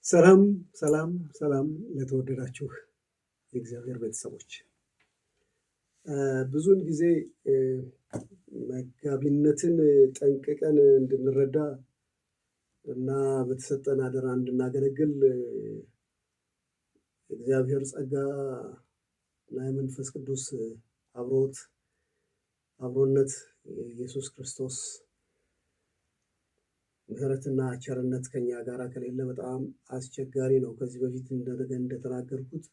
ሰላም ሰላም ሰላም ለተወደዳችሁ የእግዚአብሔር ቤተሰቦች ብዙውን ጊዜ መጋቢነትን ጠንቅቀን እንድንረዳ እና በተሰጠን አደራ እንድናገለግል እግዚአብሔር ጸጋ እና የመንፈስ ቅዱስ አብሮነት ኢየሱስ ክርስቶስ ምህረትና ቸርነት ከኛ ጋር ከሌለ በጣም አስቸጋሪ ነው። ከዚህ በፊት እንደተናገርኩት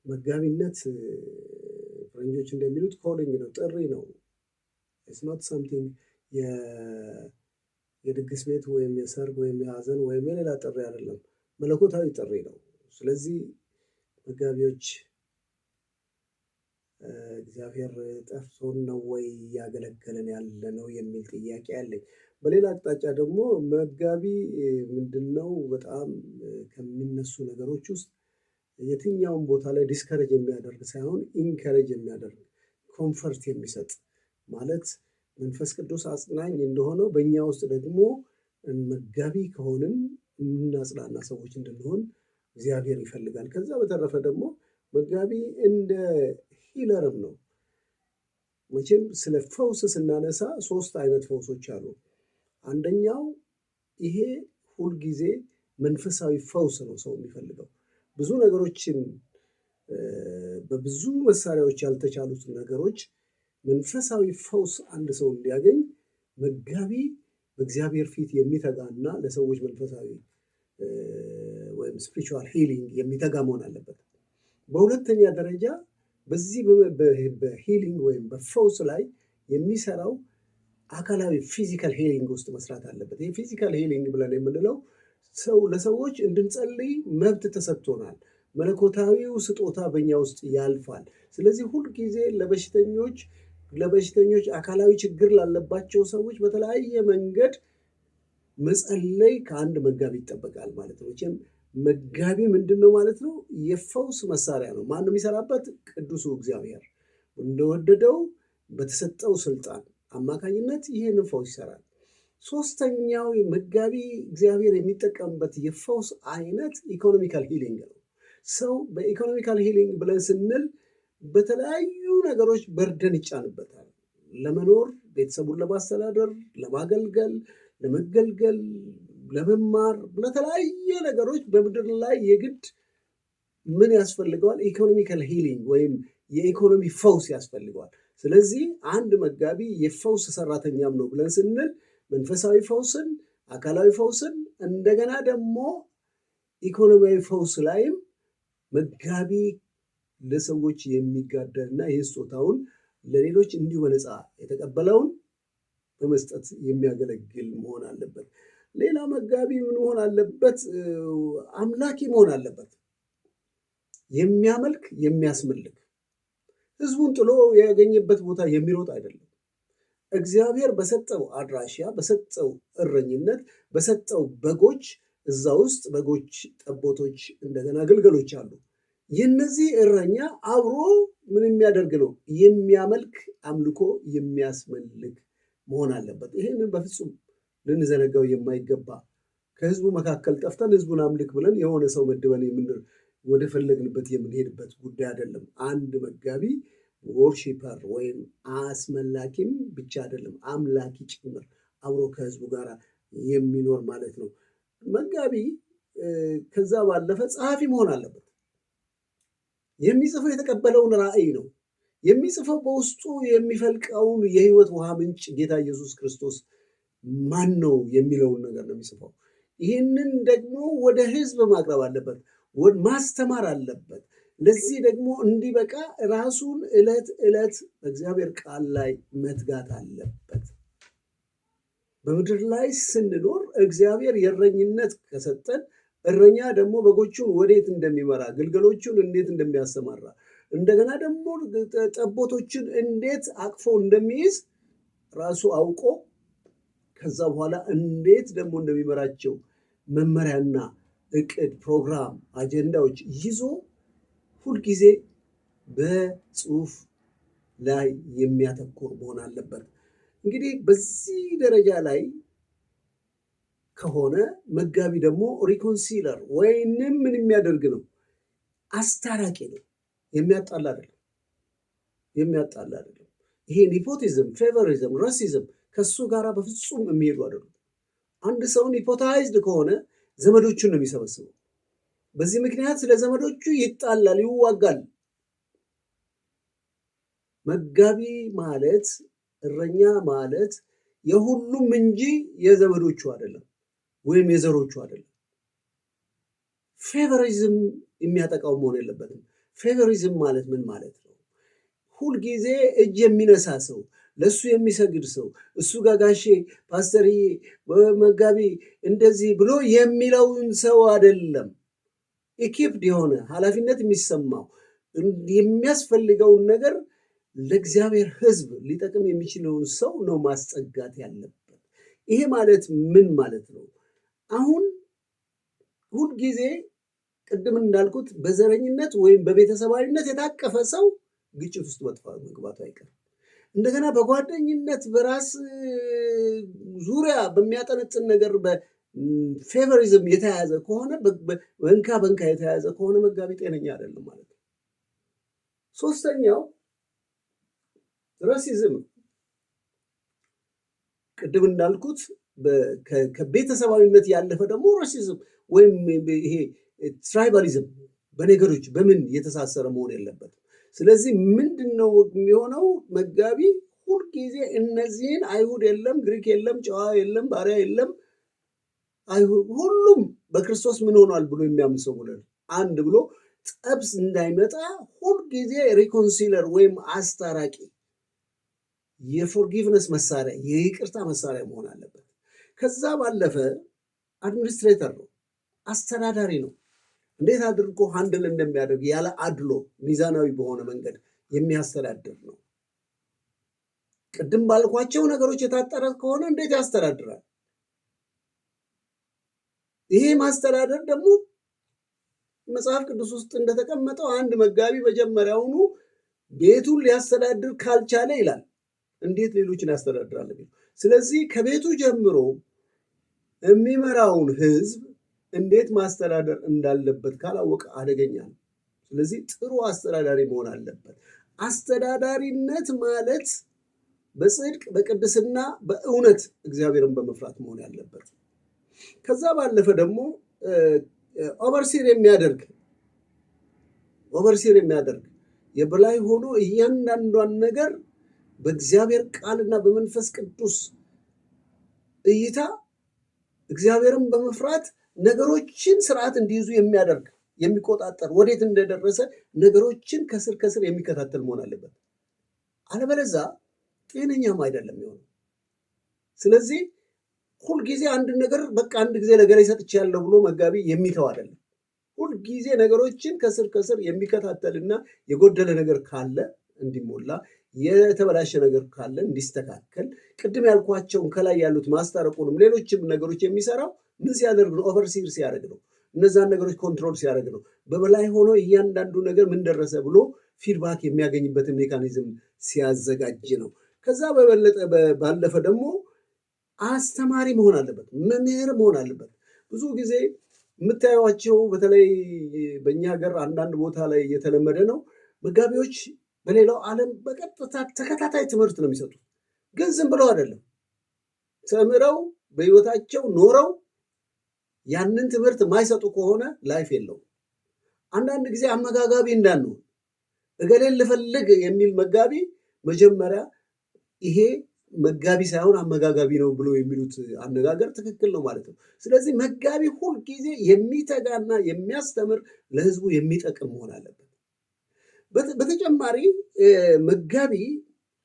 መጋቢነት ፈረንጆች እንደሚሉት ኮሊንግ ነው፣ ጥሪ ነው። ኢትስ ኖት ሰምቲንግ የድግስ ቤት ወይም የሰርግ ወይም የሀዘን ወይም የሌላ ጥሪ አይደለም፣ መለኮታዊ ጥሪ ነው። ስለዚህ መጋቢዎች እግዚአብሔር ጠርቶን ነው ወይ እያገለገለን ያለ ነው የሚል ጥያቄ አለኝ። በሌላ አቅጣጫ ደግሞ መጋቢ ምንድነው? በጣም ከሚነሱ ነገሮች ውስጥ የትኛውን ቦታ ላይ ዲስከሬጅ የሚያደርግ ሳይሆን ኢንከሬጅ የሚያደርግ ኮንፈርት የሚሰጥ ማለት መንፈስ ቅዱስ አጽናኝ እንደሆነው በእኛ ውስጥ ደግሞ መጋቢ ከሆንን የምናጽናና ሰዎች እንድንሆን እግዚአብሔር ይፈልጋል። ከዛ በተረፈ ደግሞ መጋቢ እንደ ሂለርም ነው። መቼም ስለ ፈውስ ስናነሳ 3 አይነት ፈውሶች አሉ። አንደኛው ይሄ ሁልጊዜ መንፈሳዊ ፈውስ ነው ሰው የሚፈልገው። ብዙ ነገሮችን በብዙ መሳሪያዎች ያልተቻሉት ነገሮች መንፈሳዊ ፈውስ አንድ ሰው እንዲያገኝ መጋቢ በእግዚአብሔር ፊት የሚተጋና ለሰዎች መንፈሳዊ ወይም ስፒሪቹዋል ሂሊንግ የሚተጋ መሆን አለበት። በሁለተኛ ደረጃ በዚህ በሂሊንግ ወይም በፈውስ ላይ የሚሰራው አካላዊ ፊዚካል ሂሊንግ ውስጥ መስራት አለበት። ይህ ፊዚካል ሂሊንግ ብለን የምንለው ለሰዎች እንድንጸልይ መብት ተሰጥቶናል። መለኮታዊው ስጦታ በእኛ ውስጥ ያልፋል። ስለዚህ ሁልጊዜ ለበሽተኞች አካላዊ ችግር ላለባቸው ሰዎች በተለያየ መንገድ መጸለይ ከአንድ መጋቢ ይጠበቃል ማለት ነው። መቼም መጋቢ ምንድን ነው ማለት ነው? የፈውስ መሳሪያ ነው። ማን ነው የሚሰራበት? ቅዱሱ እግዚአብሔር እንደወደደው በተሰጠው ስልጣን አማካኝነት ይህንን ፈውስ ይሰራል። ሶስተኛው መጋቢ እግዚአብሔር የሚጠቀምበት የፈውስ አይነት ኢኮኖሚካል ሂሊንግ ነው። ሰው በኢኮኖሚካል ሂሊንግ ብለን ስንል በተለያዩ ነገሮች በርደን ይጫንበታል። ለመኖር፣ ቤተሰቡን ለማስተዳደር፣ ለማገልገል፣ ለመገልገል፣ ለመማር፣ ለተለያየ ነገሮች በምድር ላይ የግድ ምን ያስፈልገዋል? ኢኮኖሚካል ሂሊንግ ወይም የኢኮኖሚ ፈውስ ያስፈልገዋል። ስለዚህ አንድ መጋቢ የፈውስ ሰራተኛም ነው ብለን ስንል መንፈሳዊ ፈውስን፣ አካላዊ ፈውስን እንደገና ደግሞ ኢኮኖሚያዊ ፈውስ ላይም መጋቢ ለሰዎች የሚጋደልና ይህ ስጦታውን ለሌሎች እንዲሁ በነፃ የተቀበለውን በመስጠት የሚያገለግል መሆን አለበት። ሌላ መጋቢ ምን መሆን አለበት? አምላኪ መሆን አለበት። የሚያመልክ የሚያስመልክ፣ ህዝቡን ጥሎ ያገኘበት ቦታ የሚሮጥ አይደለም። እግዚአብሔር በሰጠው አድራሻ፣ በሰጠው እረኝነት፣ በሰጠው በጎች፣ እዛ ውስጥ በጎች፣ ጠቦቶች፣ እንደገና ግልገሎች አሉ። የነዚህ እረኛ አብሮ ምን የሚያደርግ ነው? የሚያመልክ፣ አምልኮ የሚያስመልክ መሆን አለበት። ይህንን በፍጹም ልንዘነጋው የማይገባ ከህዝቡ መካከል ጠፍተን ህዝቡን አምልክ ብለን የሆነ ሰው መድበን ወደ ፈለግንበት የምንሄድበት ጉዳይ አይደለም። አንድ መጋቢ ወርሺፐር ወይም አስመላኪም ብቻ አይደለም፣ አምላኪ ጭምር አብሮ ከህዝቡ ጋር የሚኖር ማለት ነው። መጋቢ ከዛ ባለፈ ጸሐፊ መሆን አለበት። የሚጽፈው የተቀበለውን ራዕይ ነው የሚጽፈው። በውስጡ የሚፈልቀውን የህይወት ውሃ ምንጭ ጌታ ኢየሱስ ክርስቶስ ማን ነው የሚለውን ነገር ነው የሚጽፈው። ይህንን ደግሞ ወደ ህዝብ ማቅረብ አለበት፣ ማስተማር አለበት። ለዚህ ደግሞ እንዲበቃ ራሱን ዕለት ዕለት በእግዚአብሔር ቃል ላይ መትጋት አለበት። በምድር ላይ ስንኖር እግዚአብሔር የእረኝነት ከሰጠን እረኛ ደግሞ በጎቹን ወዴት እንደሚመራ፣ ግልገሎቹን እንዴት እንደሚያሰማራ፣ እንደገና ደግሞ ጠቦቶችን እንዴት አቅፎ እንደሚይዝ ራሱ አውቆ ከዛ በኋላ እንዴት ደግሞ እንደሚመራቸው መመሪያና እቅድ፣ ፕሮግራም፣ አጀንዳዎች ይዞ ሁልጊዜ በጽሁፍ ላይ የሚያተኩር መሆን አለበት። እንግዲህ በዚህ ደረጃ ላይ ከሆነ መጋቢ ደግሞ ሪኮንሲለር ወይንም ምን የሚያደርግ ነው? አስታራቂ ነው። የሚያጣላ አይደለም። ይሄ ኒፖቲዝም፣ ፌቨሪዝም፣ ራሲዝም ከሱ ጋር በፍጹም የሚሄዱ አይደሉም። አንድ ሰው ኒፖታይዝድ ከሆነ ዘመዶቹን ነው የሚሰበስበው። በዚህ ምክንያት ስለ ዘመዶቹ ይጣላል፣ ይዋጋል። መጋቢ ማለት እረኛ ማለት የሁሉም እንጂ የዘመዶቹ አይደለም፣ ወይም የዘሮቹ አይደለም። ፌቨሪዝም የሚያጠቃው መሆን የለበትም። ፌቨሪዝም ማለት ምን ማለት ነው? ሁልጊዜ እጅ የሚነሳ ሰው፣ ለሱ የሚሰግድ ሰው፣ እሱ ጋር ጋሼ፣ ፓስተርዬ፣ መጋቢ እንደዚህ ብሎ የሚለውን ሰው አይደለም። ኢኪፕድ የሆነ ኃላፊነት የሚሰማው የሚያስፈልገውን ነገር ለእግዚአብሔር ሕዝብ ሊጠቅም የሚችለውን ሰው ነው ማስጠጋት ያለበት። ይሄ ማለት ምን ማለት ነው? አሁን ሁልጊዜ ቅድም እንዳልኩት በዘረኝነት ወይም በቤተሰባዊነት የታቀፈ ሰው ግጭት ውስጥ መግባቱ አይቀርም። እንደገና በጓደኝነት በራስ ዙሪያ በሚያጠነጥን ነገር በፌቨሪዝም የተያዘ ከሆነ በንካ የተያዘ ከሆነ መጋቢ ጤነኛ አይደለም ማለት ነው። ሶስተኛው ራሲዝም፣ ቅድም እንዳልኩት ከቤተሰባዊነት ያለፈ ደግሞ ራሲዝም ወይም ይሄ ትራይባሊዝም በነገሮች በምን የተሳሰረ መሆን የለበትም። ስለዚህ ምንድን ነው የሚሆነው? መጋቢ ሁልጊዜ እነዚህን አይሁድ የለም፣ ግሪክ የለም፣ ጨዋ የለም፣ ባሪያ የለም፣ ሁሉም በክርስቶስ ምን ሆኗል ብሎ የሚያምን ሰው አንድ ብሎ ጠብስ እንዳይመጣ ሁልጊዜ ሪኮንሲለር ወይም አስታራቂ፣ የፎርጊቭነስ መሳሪያ፣ የይቅርታ መሳሪያ መሆን አለበት። ከዛ ባለፈ አድሚኒስትሬተር ነው፣ አስተዳዳሪ ነው። እንዴት አድርጎ ሃንድል እንደሚያደርግ ያለ አድሎ ሚዛናዊ በሆነ መንገድ የሚያስተዳድር ነው። ቅድም ባልኳቸው ነገሮች የታጠረ ከሆነ እንዴት ያስተዳድራል? ይሄ ማስተዳደር ደግሞ መጽሐፍ ቅዱስ ውስጥ እንደተቀመጠው አንድ መጋቢ መጀመሪያውኑ ቤቱን ሊያስተዳድር ካልቻለ ይላል እንዴት ሌሎችን ያስተዳድራል? ስለዚህ ከቤቱ ጀምሮ የሚመራውን ሕዝብ እንዴት ማስተዳደር እንዳለበት ካላወቀ አደገኛ ነው። ስለዚህ ጥሩ አስተዳዳሪ መሆን አለበት። አስተዳዳሪነት ማለት በጽድቅ በቅድስና በእውነት እግዚአብሔርን በመፍራት መሆን ያለበት። ከዛ ባለፈ ደግሞ ኦቨርሲር የሚያደርግ የበላይ ሆኖ እያንዳንዷን ነገር በእግዚአብሔር ቃልና በመንፈስ ቅዱስ እይታ እግዚአብሔርን በመፍራት ነገሮችን ስርዓት እንዲይዙ የሚያደርግ የሚቆጣጠር፣ ወዴት እንደደረሰ ነገሮችን ከስር ከስር የሚከታተል መሆን አለበት። አለበለዛ ጤነኛም አይደለም የሆነው። ስለዚህ ሁልጊዜ አንድ ነገር በቃ አንድ ጊዜ ለገሌ ሰጥቻለሁ ብሎ መጋቢ የሚተው አይደለም። ሁልጊዜ ነገሮችን ከስር ከስር የሚከታተልና የጎደለ ነገር ካለ እንዲሞላ፣ የተበላሸ ነገር ካለ እንዲስተካከል፣ ቅድም ያልኳቸውን ከላይ ያሉት ማስታረቁንም ሌሎችም ነገሮች የሚሰራው ምን ሲያደርግ ነው? ኦቨርሲር ሲያደርግ ነው። እነዛን ነገሮች ኮንትሮል ሲያደርግ ነው። በበላይ ሆኖ እያንዳንዱ ነገር ምን ደረሰ ብሎ ፊድባክ የሚያገኝበትን ሜካኒዝም ሲያዘጋጅ ነው። ከዛ ባለፈ ደግሞ አስተማሪ መሆን አለበት፣ መምህር መሆን አለበት። ብዙ ጊዜ የምታዩቸው በተለይ በእኛ ሀገር አንዳንድ ቦታ ላይ እየተለመደ ነው። መጋቢዎች በሌላው ዓለም በቀጥታ ተከታታይ ትምህርት ነው የሚሰጡት። ግን ዝም ብለው አይደለም፣ ተምረው በህይወታቸው ኖረው ያንን ትምህርት የማይሰጡ ከሆነ ላይፍ የለውም። አንዳንድ ጊዜ አመጋጋቢ እንዳንሆን እገሌን ልፈልግ የሚል መጋቢ መጀመሪያ ይሄ መጋቢ ሳይሆን አመጋጋቢ ነው ብሎ የሚሉት አነጋገር ትክክል ነው ማለት ነው። ስለዚህ መጋቢ ሁልጊዜ የሚተጋና የሚያስተምር ለህዝቡ የሚጠቅም መሆን አለበት። በተጨማሪ መጋቢ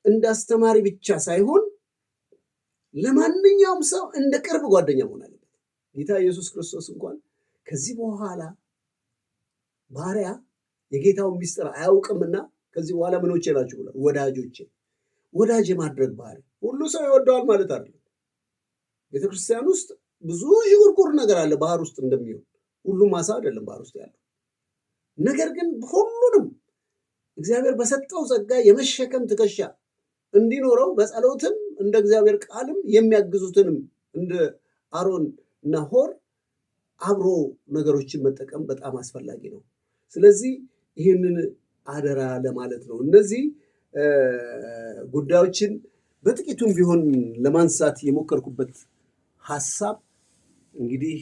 እንደ አስተማሪ ብቻ ሳይሆን ለማንኛውም ሰው እንደ ቅርብ ጓደኛ መሆን አለበት። ጌታ ኢየሱስ ክርስቶስ እንኳን ከዚህ በኋላ ባሪያ የጌታውን ሚስጥር አያውቅምና ከዚህ በኋላ ምኖቼ ናችሁ ብሏል፣ ወዳጆቼ። ወዳጅ የማድረግ ባህሪ ሁሉ ሰው ይወደዋል ማለት አይደለም። ቤተክርስቲያን ውስጥ ብዙ ዥጉርጉር ነገር አለ። ባህር ውስጥ እንደሚሆን ሁሉም አሳ አይደለም ባህር ውስጥ ያለው። ነገር ግን ሁሉንም እግዚአብሔር በሰጠው ጸጋ የመሸከም ትከሻ እንዲኖረው በጸሎትም እንደ እግዚአብሔር ቃልም የሚያግዙትንም እንደ አሮን እና ሆር አብሮ ነገሮችን መጠቀም በጣም አስፈላጊ ነው። ስለዚህ ይህንን አደራ ለማለት ነው። እነዚህ ጉዳዮችን በጥቂቱም ቢሆን ለማንሳት የሞከርኩበት ሀሳብ እንግዲህ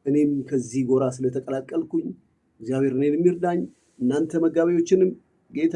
እኔም ከዚህ ጎራ ስለተቀላቀልኩኝ እግዚአብሔር እኔን የሚርዳኝ እናንተ መጋቢዎችንም ጌታ